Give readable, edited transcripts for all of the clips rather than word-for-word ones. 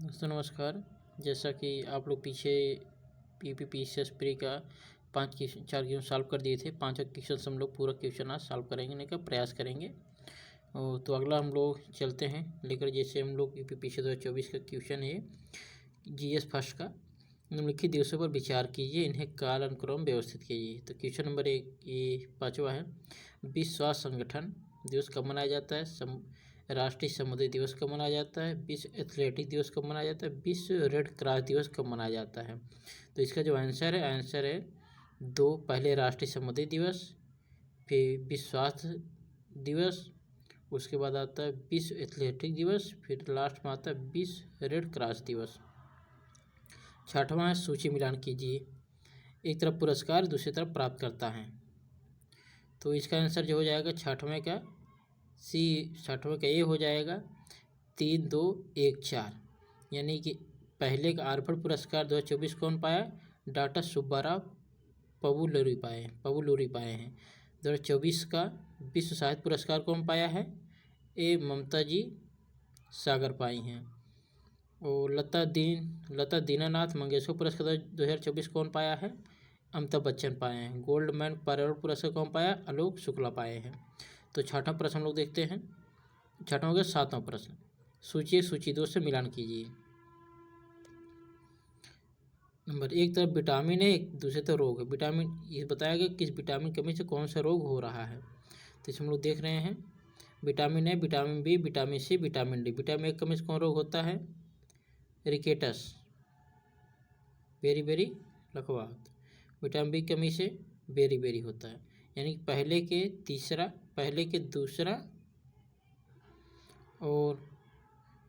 दोस्तों नमस्कार। जैसा कि आप लोग पीछे पीपीपीसीएस प्री का 4 क्वेश्चन सॉल्व कर दिए थे। 5 क्वेश्चन हम लोग पूरा क्वेश्चन आज सॉल्व करेंगे का प्रयास करेंगे। तो अगला हम लोग चलते हैं लेकर। जैसे हम लोग पीपीपीसीएस 2024 का क्वेश्चन है जीएस फर्स्ट का। निम्नलिखित दिवसों पर विचार कीजिए, इन्हें काल अनुक्रम व्यवस्थित कीजिए। तो क्वेश्चन नंबर 1 ये 5वां है। विश्व स्वास्थ्य संगठन दिवस कब मनाया जाता है? राष्ट्रीय समुद्री दिवस कब मनाया जाता है? विश्व एथलेटिक दिवस कब मनाया जाता है? विश्व रेड क्रॉस दिवस कब मनाया जाता है? तो इसका जो आंसर है 2। पहले राष्ट्रीय समुद्री दिवस, फिर विश्व स्वास्थ्य दिवस, उसके बाद आता है विश्व एथलेटिक दिवस, फिर लास्ट में आता है विश्व रेड क्रॉस दिवस। 6वां सूची मिलान कीजिए। एक तरफ पुरस्कार, दूसरी तरफ प्राप्त करता है। तो इसका आंसर जो हो जाएगा 6वें का ये हो जाएगा 3, 2, 1, 4। यानी कि पहले का आर्फड पुरस्कार 2024 कौन पाया? डॉक्टर सुब्बाराव पवुलूरी पाए हैं। 2024 का विश्व साहित्य पुरस्कार कौन पाया है? ममता जी सागर पाई हैं। और लता दीनानाथ मंगेशकर पुरस्कार 2024 कौन पाया है? अमिताभ बच्चन पाए हैं। गोल्ड मैन पर्यावरण पुरस्कार कौन पाया? आलोक शुक्ला पाए हैं। तो 6वां प्रश्न हम लोग देखते हैं। 6वां हो गया। 7वां प्रश्न, सूची 2 से मिलान कीजिए। नंबर 1 तरफ विटामिन है, दूसरी तरफ रोग है। विटामिन ये बताया गया किस विटामिन कमी से कौन सा रोग हो रहा है। तो इसे हम लोग देख रहे हैं। Vitamin A, vitamin B, vitamin C, vitamin D. Vitamin A कमी से कौन रोग होता है? रिकेटस, बेरी लकवा। विटामिन बी कमी से बेरी होता है। यानी पहले के दूसरा और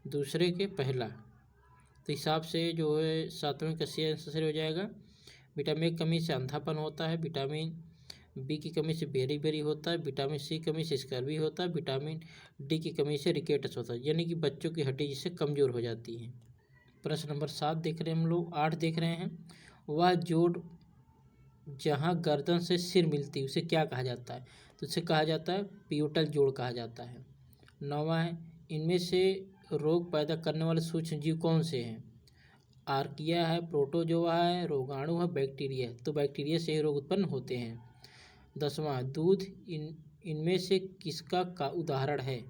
दूसरे के पहला। तो हिसाब से जो है 7वें का सी आंसर हो जाएगा। विटामिन ए की कमी से अंधापन होता है। विटामिन बी की कमी से बेरी होता है। विटामिन सी की कमी से स्कर्वी होता है। विटामिन डी की कमी से रिकेटस होता है, यानी कि बच्चों की हड्डी जिससे कमज़ोर हो जाती है। प्रश्न नंबर 7 देख रहे हैं हम लोग। 8 देख रहे हैं। वह जोड़ जहाँ गर्दन से सिर मिलती है उसे क्या कहा जाता है? तो उसे कहा जाता है पियूटल जोड़ कहा जाता है। 9वां है। इनमें से रोग पैदा करने वाले सूक्ष्म जीव कौन से हैं? आर्किया है, प्रोटोजोआ है, रोगाणु है, बैक्टीरिया है। तो बैक्टीरिया से ही रोग उत्पन्न होते हैं। 10वां, दूध इनमें से किसका का उदाहरण है?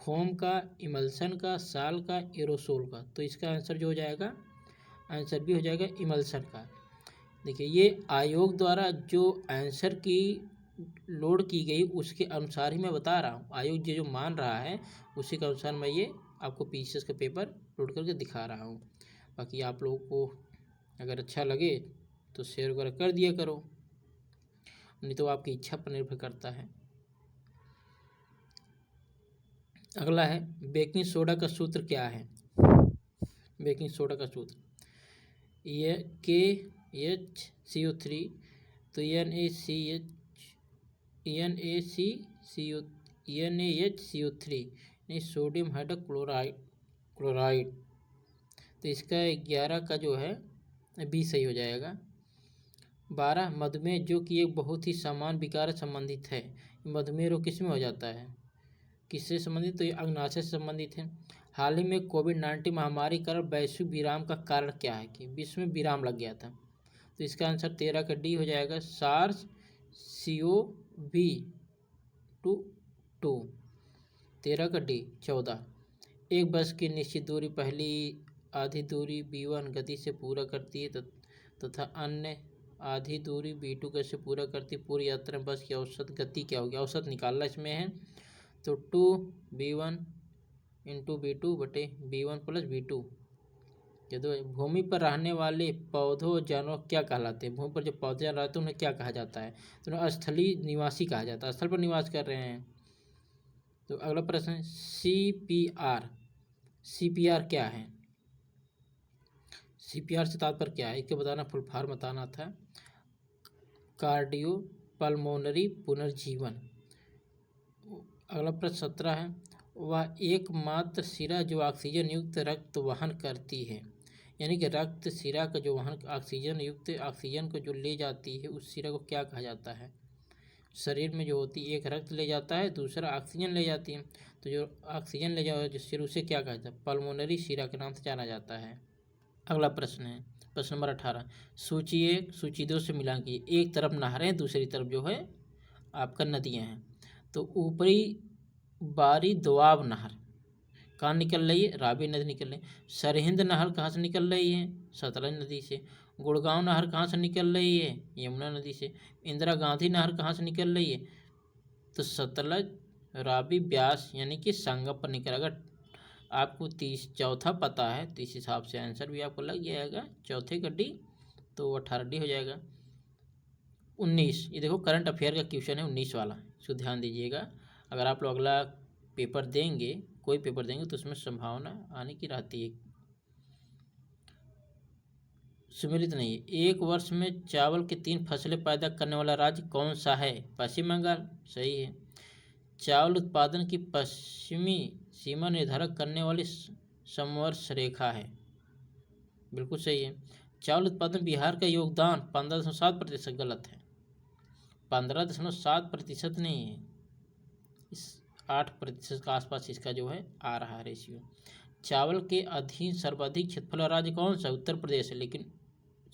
फोम का, इमल्सन का, साल का, एरोसोल का। तो इसका आंसर जो हो जाएगा, आंसर भी हो जाएगा इमल्सन का। देखिए ये आयोग द्वारा जो आंसर की लोड की गई उसके अनुसार ही मैं बता रहा हूँ। आयोग जो मान रहा है उसी के अनुसार मैं ये आपको पीसीएस का पेपर लोड करके दिखा रहा हूँ। बाकी आप लोगों को अगर अच्छा लगे तो शेयर वगैरह कर दिया करो, नहीं तो आपकी इच्छा पर निर्भर करता है। अगला है बेकिंग सोडा का सूत्र क्या है? बेकिंग सोडा का सूत्र ये KHCO3। तो NaHCO3 यानी सोडियम हाइड्रोक्लोराइड। तो इसका 11 का जो है बी सही हो जाएगा। 12 मधुमेह जो कि एक बहुत ही सामान्य विकार संबंधित है। मधुमेह रोग किस में हो जाता है, किससे संबंधित? तो ये अग्नाशय से संबंधित है। हाल ही में कोविड-19 महामारी कारण वैश्विक विराम का कारण क्या है कि विश्व में विराम लग गया था? तो इसका आंसर 13 का डी हो जाएगा, सार्स CoV-2। 13 का डी। 14 एक बस की निश्चित दूरी पहली आधी दूरी v1 गति से पूरा करती है तथा अन्य आधी दूरी v2 गति से पूरा करती है। पूरी यात्रा में बस की औसत गति क्या होगी? औसत निकालना इसमें है। तो 2v1 × v2 बटे v1 + v2। तो भूमि पर रहने वाले पौधों और जानवर क्या कहलाते हैं? भूमि पर जो पौधे रहते हैं उन्हें क्या कहा जाता है? तो उन्हें स्थलीय निवासी कहा जाता है, स्थल पर निवास कर रहे हैं। तो अगला प्रश्न है CPR क्या है? CPR से तात्पर्य क्या है? इसके बताना, फुल फॉर्म बताना था। कार्डियो पल्मोनरी पुनर्जीवन। अगला प्रश्न 17 है। वह एकमात्र सिरा जो ऑक्सीजन युक्त रक्त वहन करती है, यानी कि रक्त सिरा का जो वहन ऑक्सीजन को जो ले जाती है उस सिरा को क्या कहा जाता है? शरीर में जो होती है, एक रक्त ले जाता है, दूसरा ऑक्सीजन ले जाती है। तो जो ऑक्सीजन ले जाओ जो सिर, उसे क्या कहते हैं? पल्मोनरी शिरा के नाम से जाना जाता है। अगला प्रश्न है प्रश्न नंबर 18, सूची 1 सूची 2 से मिलान कीजिए। एक तरफ नहरें, दूसरी तरफ जो है आपका नदियाँ हैं। तो ऊपरी बारी दोआब नहर कहाँ निकल रही है? रावी नदी निकल रही है। सरहिंद नहर कहाँ से निकल रही है? सतलज नदी से। गुड़गांव नहर कहाँ से निकल रही है? यमुना नदी से। इंदिरा गांधी नहर कहाँ से निकल रही है? तो सतलज, रावी, ब्यास यानी कि संगम पर निकल। अगर आपको चौथा पता है तो इस हिसाब से आंसर भी आपको लग जाएगा। चौथे का डी तो 18 डी हो जाएगा। 19, ये देखो करंट अफेयर का क्वेश्चन है 19 वाला, इसको ध्यान दीजिएगा। अगर आप लोग अगला पेपर देंगे, कोई पेपर देंगे, तो उसमें संभावना आने की रहती है। सुमेलित नहीं है। एक वर्ष में चावल की 3 फसलें पैदा करने वाला राज्य कौन सा है? पश्चिम बंगाल, सही है। चावल उत्पादन की पश्चिमी सीमा निर्धारित करने वाली समवर्ष रेखा है, बिल्कुल सही है। चावल उत्पादन बिहार का योगदान 15.7%, गलत है। 15.7% नहीं है, इस 8% के आसपास इसका जो है आ रहा है रेशियो। चावल के अधीन सर्वाधिक क्षेत्रफल राज्य कौन सा? उत्तर प्रदेश है, लेकिन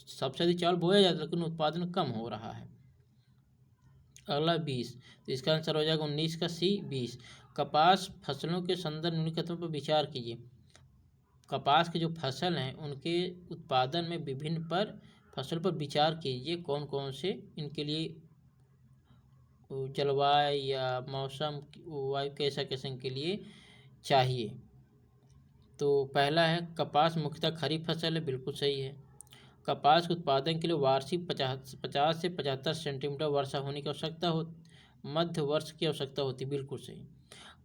सबसे अधिक चावल बोया जाता है लेकिन उत्पादन कम हो रहा है। अगला 20, तो इसका आंसर हो जाएगा 19 का सी 20। कपास फसलों के संदर्भ निम्नलिखितों पर विचार कीजिए। कपास के जो फसल हैं उनके उत्पादन में विभिन्न पर फसल पर विचार कीजिए। कौन कौन से इनके लिए जलवायु या मौसम वायु कैसा कैसे इनके लिए चाहिए। तो पहला है कपास मुख्यतः खरीफ फसल है, बिल्कुल सही है। कपास के उत्पादन के लिए वार्षिक 50 से 75 सेंटीमीटर वर्षा होने की आवश्यकता हो, मध्य वर्ष की आवश्यकता होती, बिल्कुल सही।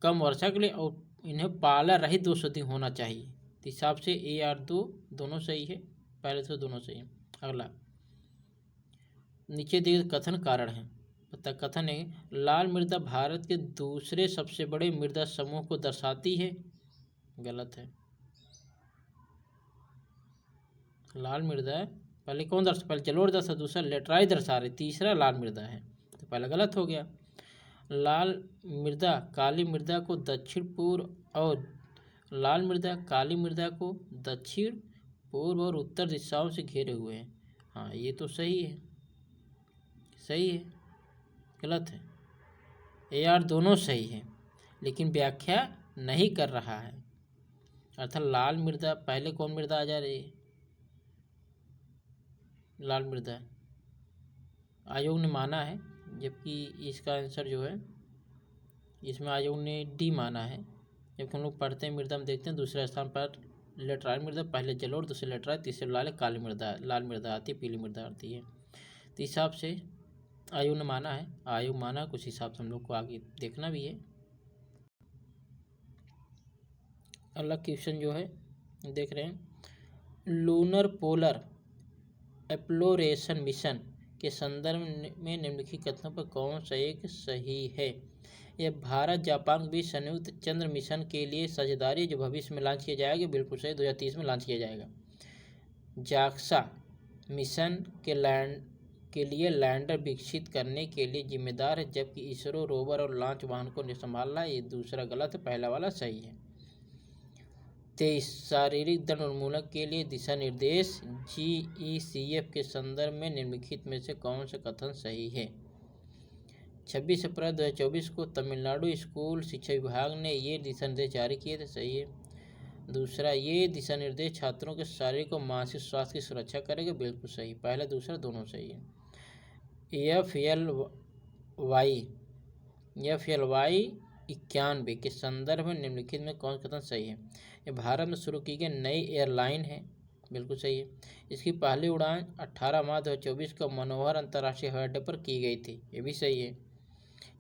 कम वर्षा के लिए और इन्हें पाला रहित 200 दिन होना चाहिए। तो हिसाब से ए आर दोनों सही है, पहले से दोनों सही है। अगला नीचे दिए कथन कारण है। पता कथन है लाल मृदा भारत के दूसरे सबसे बड़े मृदा समूह को दर्शाती है, गलत है। लाल मृदा पहले कौन दर्शा? पहले जलोढ़ दर्शा, दूसरा लेटराई दर्शा रही, तीसरा लाल मृदा है, तो पहला गलत हो गया। लाल मृदा काली मृदा को दक्षिण पूर्व और लाल मृदा काली मृदा को दक्षिण पूर्व और उत्तर दिशाओं से घेरे हुए हैं। हाँ, ये तो सही है, सही है, गलत है। ए आर दोनों सही है, लेकिन व्याख्या नहीं कर रहा है। अर्थात लाल मृदा पहले कौन मृदा आ जा रही है? लाल मृदा आयोग ने माना है, जबकि इसका आंसर जो है इसमें आयोग ने डी माना है। जबकि हम लोग पढ़ते हैं मृदा में देखते हैं दूसरे स्थान पर लेटराई मृदा, पहले जलोढ़, दूसरे लेटराई, तीसरे लाल, काली मृदा, लाल मृदा आती है, पीली मृदा आती है। तो हिसाब से आयोग ने माना है, आयोग माना, कुछ हिसाब से हम लोग को आगे देखना भी है। अगला क्वेश्चन जो है देख रहे हैं, लूनर पोलर एक्सप्लोरेशन मिशन के संदर्भ में निम्नलिखित कथनों पर कौन सा एक सही है? यह भारत जापान के बीच संयुक्त चंद्र मिशन के लिए साझेदारी जो भविष्य में लॉन्च किया जाएगा, बिल्कुल सही, 2030 में लॉन्च किया जाएगा। जाक्सा मिशन के लिए लैंडर विकसित करने के लिए जिम्मेदार है, जबकि इसरो रोवर और लॉन्च वाहन को संभाल रहा है, ये दूसरा गलत है, पहला वाला सही है। 23, शारीरिक दंड उन्मूलन के लिए दिशा निर्देश GECF के संदर्भ में निम्नलिखित में से कौन सा कथन सही है? 26 अप्रैल 2024 को तमिलनाडु स्कूल शिक्षा विभाग ने ये दिशा निर्देश जारी किए थे, सही है। दूसरा, ये दिशा निर्देश छात्रों के शारीरिक और मानसिक स्वास्थ्य की सुरक्षा करेगा, बिल्कुल सही, पहला दूसरा दोनों सही है। FLY 91 के संदर्भ में निम्नलिखित में कौन कथन सही है? ये भारत में शुरू की गई नई एयरलाइन है, बिल्कुल सही है। इसकी पहली उड़ान 18 मार्च 2024 को मनोहर अंतर्राष्ट्रीय हवाई अड्डे पर की गई थी, ये भी सही है,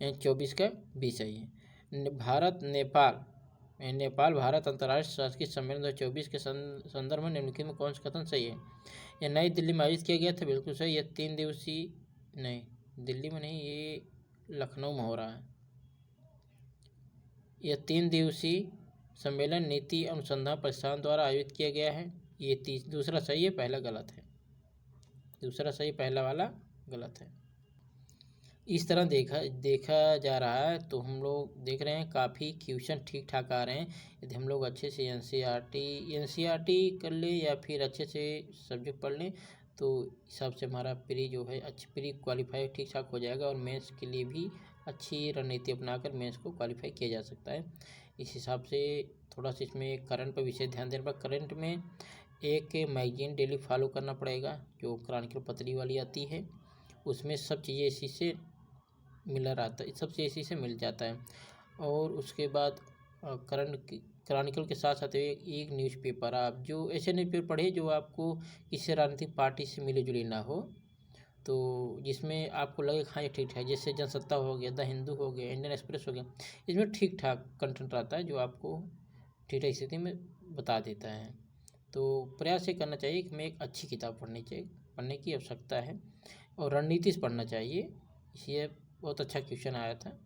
यानी 24 का भी सही है। भारत नेपाल भारत अंतर्राष्ट्रीय सांस्कृतिक सम्मेलन 2024 के संदर्भ में निम्नलिखित में कौन सा कथन सही है? यह नई दिल्ली में आयोजित किया गया था, बिल्कुल सही। यह 3 दिवसीय नहीं, दिल्ली में नहीं, ये लखनऊ में हो रहा है। यह 3 दिवसीय सम्मेलन नीति अनुसंधान प्रतिष्ठान द्वारा आयोजित किया गया है, ये दूसरा सही है, पहला गलत है। दूसरा सही, पहला वाला गलत है। इस तरह देखा जा रहा है। तो हम लोग देख रहे हैं काफ़ी क्वेश्चन ठीक ठाक आ रहे हैं। यदि हम लोग अच्छे से एनसीईआरटी कर लें या फिर अच्छे से सब्जेक्ट पढ़ लें तो हिसाब से हमारा प्री जो है अच्छी प्री क्वालिफाई ठीक ठाक हो जाएगा और मेंस के लिए भी अच्छी रणनीति अपनाकर मेंस को क्वालिफाई किया जा सकता है। इस हिसाब से थोड़ा सा इसमें करंट पर विषय ध्यान देना पड़ेगा। करंट में एक मैगजीन डेली फॉलो करना पड़ेगा जो क्रॉनिकल पतली वाली आती है, उसमें सब चीज़ें इसी से मिला रहता है, सब चीज़ इसी से मिल जाता है। और उसके बाद करंट क्रॉनिकल के साथ साथ एक न्यूज़पेपर, आप जो ऐसे न्यूज़पेपर पढ़े जो आपको किसी राजनीतिक पार्टी से मिली जुली ना हो, तो जिसमें आपको लगे हाँ ये ठीक ठाक, जैसे जनसत्ता हो गया, द हिंदू हो गया, इंडियन एक्सप्रेस हो गया, इसमें ठीक ठाक कंटेंट रहता है जो आपको ठीक ठाक स्थिति में बता देता है। तो प्रयास ये करना चाहिए कि हमें एक अच्छी किताब पढ़ने की आवश्यकता है और रणनीति से पढ़ना चाहिए। इसलिए बहुत अच्छा क्वेश्चन आया था।